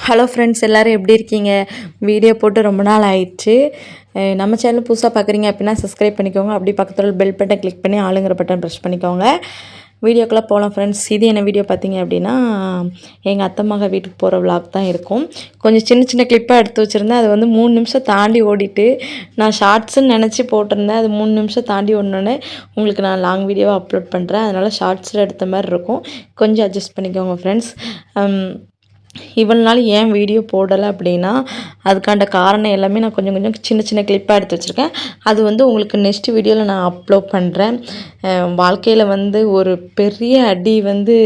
Hello friends, எல்லோரும் எப்படி இருக்கீங்க? வீடியோ போட்டு ரொம்ப நாள் ஆயிடுச்சு. நம்ம சேனல் புதுசாக பார்க்குறீங்க அப்படின்னா சப்ஸ்கிரைப் பண்ணிக்கோங்க. அப்படி பக்கத்தில் பெல் பட்டன் கிளிக் பண்ணி ஆளுங்கிற பட்டன் ப்ரெஸ் பண்ணிக்கோங்க. வீடியோக்குள்ளே போகலாம் ஃப்ரெண்ட்ஸ். இது என்ன வீடியோ பார்த்தீங்க அப்படின்னா எங்கள் அத்தை மக வீட்டுக்கு போகிற விளாக் தான் இருக்கும். கொஞ்சம் சின்ன சின்ன கிளிப்பாக எடுத்து வச்சுருந்தேன். அது வந்து 3 நிமிஷம் தாண்டி ஓடிட்டு நான் ஷார்ட்ஸுன்னு நினச்சி போட்டிருந்தேன். அது 3 நிமிஷம் தாண்டி ஓடினோடனே உங்களுக்கு நான் லாங் வீடியோவை அப்லோட் பண்ணுறேன். அதனால் ஷார்ட்ஸில் எடுத்த மாதிரி இருக்கும். கொஞ்சம் அட்ஜஸ்ட் பண்ணிக்கோங்க ஃப்ரெண்ட்ஸ். இவ்வளோ நாள் ஏன் வீடியோ போடலை அப்படின்னா அதுக்கான காரணம் எல்லாமே நான் கொஞ்சம் கொஞ்சம் சின்ன சின்ன கிளிப்பாக எடுத்து வச்சுருக்கேன். அது வந்து உங்களுக்கு நெக்ஸ்ட் வீடியோவில் நான் அப்லோட் பண்ணுறேன். வாழ்க்கையில் வந்து ஒரு பெரிய அடி வந்து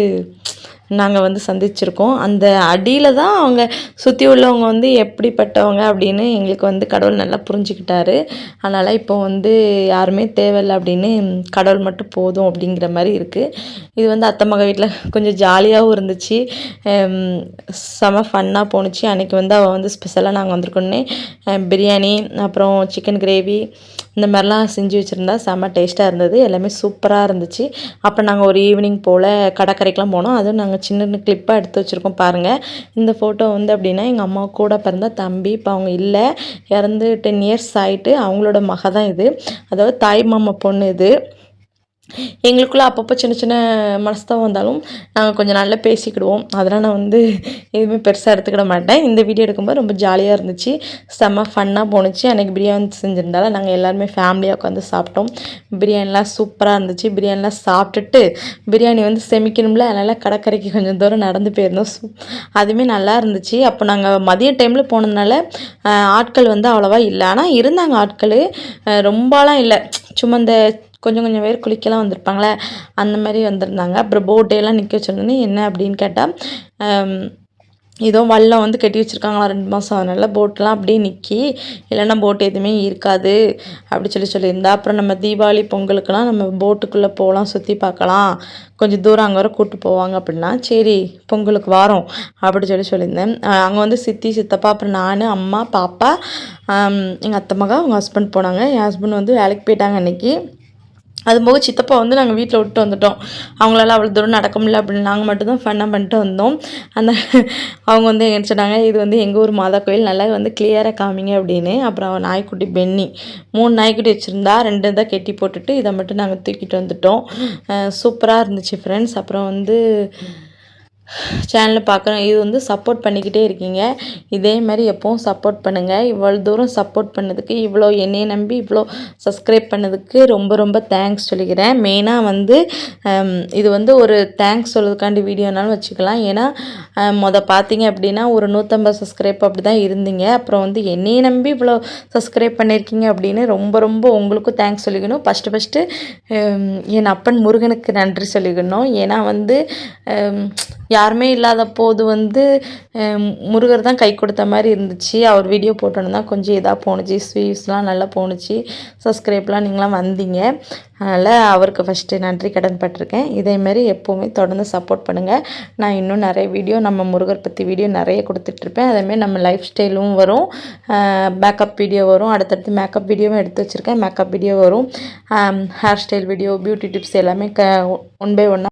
நாங்கள் வந்து சந்திச்சிருக்கோம். அந்த அடியில் தான் அவங்க சுற்றி உள்ளவங்க வந்து எப்படிப்பட்டவங்க அப்படின்னு எங்களுக்கு வந்து கடவுள் நல்லா புரிஞ்சுக்கிட்டாரு. அதனால் இப்போ வந்து யாருமே தேவையில்லை அப்படின்னு கடவுள் மட்டும் போதும் அப்படிங்கிற மாதிரி இருக்குது. இது வந்து அத்தை மக வீட்டில் கொஞ்சம் ஜாலியாகவும் இருந்துச்சு. செம ஃபன்னாக போணுச்சு. அன்றைக்கி வந்து அவள் வந்து ஸ்பெஷலாக நாங்கள் வந்திருக்கோன்னே பிரியாணி அப்புறம் சிக்கன் கிரேவி இந்த மாதிரிலாம் செஞ்சு வச்சுருந்தா செம்ம டேஸ்ட்டாக இருந்தது. எல்லாமே சூப்பராக இருந்துச்சு. அப்புறம் நாங்கள் ஒரு ஈவினிங் போல் கடற்கரைக்கெலாம் போனோம். அதுவும் நாங்கள் சின்ன சின்ன கிளிப்பாக எடுத்து வச்சுருக்கோம் பாருங்கள். இந்த ஃபோட்டோ வந்து அப்படின்னா எங்கள் அம்மா கூட பிறந்த தம்பி. இப்போ அவங்க இல்லை, இறந்து 10 இயர்ஸ் ஆகிட்டு. அவங்களோட மக தான் இது, அதாவது தாய் மாமா பொண்ணு இது. எங்களுக்குள்ளே அப்பப்போ சின்ன சின்ன மனஸ்தாபம் வந்தாலும் நாங்கள் கொஞ்சம் நல்லா பேசிக்கிடுவோம். அதெல்லாம் நான் வந்து எதுவுமே பெருசாக எடுத்துக்கிட மாட்டேன். இந்த வீடியோ எடுக்கும்போது ரொம்ப ஜாலியாக இருந்துச்சு, செம்ம ஃபன்னாக போணுச்சு. அன்றைக்கி பிரியாணி செஞ்சுருந்தாலும் நாங்கள் எல்லாருமே ஃபேமிலியாக உட்காந்து சாப்பிட்டோம். பிரியாணிலாம் சூப்பராக இருந்துச்சு. பிரியாணிலாம் சாப்பிட்டுட்டு பிரியாணி வந்து செமிக்கணும்ல, அதனால் கடற்கரைக்கு கொஞ்சம் தூரம் நடந்து போயிருந்தோம். அதுவுமே நல்லா இருந்துச்சு. அப்போ நாங்கள் மதிய டைமில் போனதுனால ஆட்கள் வந்து அவ்வளோவா இல்லை. ஆனால் இருந்தாங்க ஆட்கள், ரொம்பலாம் இல்லை. சும்மா இந்த கொஞ்சம் கொஞ்சம் பேர் குளிக்கலாம் வந்திருப்பாங்களே அந்த மாதிரி வந்திருந்தாங்க. அப்புறம் போட்டையெல்லாம் நிற்க வச்சுருந்தோன்னே என்ன அப்படின்னு கேட்டால் ஏதோ வல்லம் வந்து கட்டி வச்சுருக்காங்களா 2 மாதம், அதனால் போட்டெலாம் அப்படியே நிற்கி, இல்லைன்னா போட் எதுவுமே இருக்காது அப்படி சொல்லியிருந்தா. அப்புறம் நம்ம தீபாவளி பொங்கலுக்கெல்லாம் நம்ம போட்டுக்குள்ளே போகலாம், சுற்றி பார்க்கலாம், கொஞ்சம் தூரம் அங்கே வர கூப்பிட்டு போவாங்க அப்படின்னா சரி பொங்கலுக்கு வாரோம் அப்படி சொல்லியிருந்தேன். அங்கே வந்து சித்தி சித்தப்பா அப்புறம் நான் அம்மா பாப்பா எங்கள் அத்தை மகா அவங்க ஹஸ்பண்ட் போனாங்க. என் ஹஸ்பண்ட் வந்து வேலைக்கு போயிட்டாங்க அன்றைக்கி. அது போக சித்தப்பா வந்து நாங்கள் வீட்டில் விட்டு வந்துட்டோம். அவங்களால அவ்வளோ தூரம் நடக்க முடியல அப்படின்னு நாங்கள் மட்டும்தான் ஃபன்னாக பண்ணிட்டு வந்தோம். அந்த அவங்க வந்து என்ன சொன்னாங்க, இது வந்து எங்கள் ஊர் மாதா கோயில், நல்லா வந்து கிளியராக காமிங்க அப்படின்னு. அப்புறம் நாய்க்குட்டி பென்னி 3 நாய்க்குட்டி வச்சுருந்தா, 2 தான் கெட்டி போட்டுட்டு இதை மட்டும் நாங்கள் தூக்கிட்டு வந்துட்டோம். சூப்பராக இருந்துச்சு ஃப்ரெண்ட்ஸ். அப்புறம் வந்து சேனலை பார்க்குறேன், இது வந்து சப்போர்ட் பண்ணிக்கிட்டே இருக்கீங்க. இதே மாதிரி எப்போவும் சப்போர்ட் பண்ணுங்கள். இவ்வளோ தூரம் சப்போர்ட் பண்ணதுக்கு, இவ்வளோ என்னையை நம்பி இவ்வளோ சப்ஸ்கிரைப் பண்ணதுக்கு ரொம்ப ரொம்ப தேங்க்ஸ் சொல்லிக்கிறேன். மெயினாக வந்து இது வந்து ஒரு தேங்க்ஸ் சொல்கிறதுக்காண்டி வீடியோனாலும் வச்சுக்கலாம். ஏன்னா பார்த்தீங்க அப்படின்னா ஒரு 150 சப்ஸ்கிரைப் அப்படி தான் இருந்தீங்க. அப்புறம் வந்து என்னையை நம்பி இவ்வளோ சப்ஸ்கிரைப் பண்ணியிருக்கீங்க அப்படின்னு ரொம்ப ரொம்ப உங்களுக்கும் தேங்க்ஸ் சொல்லிக்கணும். ஃபஸ்ட்டு என் அப்பன் முருகனுக்கு நன்றி சொல்லிக்கணும். ஏன்னா வந்து யாருமே இல்லாத போது வந்து முருகர் தான் கை கொடுத்த மாதிரி இருந்துச்சு. அவர் வீடியோ போட்டோன்னு தான் கொஞ்சம் இதாக போணுச்சு, ஸ்வீவ்ஸ்லாம் நல்லா போணுச்சு, சப்ஸ்கிரைப்லாம் நீங்களாம் வந்தீங்க. அதனால் அவருக்கு ஃபஸ்ட்டு நன்றி கடன் பட்டிருக்கேன். இதேமாரி எப்போவுமே தொடர்ந்து சப்போர்ட் பண்ணுங்கள். நான் இன்னும் நிறைய வீடியோ நம்ம முருகர் பற்றி வீடியோ நிறைய கொடுத்துட்ருப்பேன். அதேமாரி நம்ம லைஃப் ஸ்டைலும் வரும், மேக்கப் வீடியோ வரும். அடுத்தடுத்து மேக்கப் வீடியோவும் எடுத்து வச்சுருக்கேன். மேக்கப் வீடியோ வரும், hair style video, beauty tips எல்லாமே 1 by 1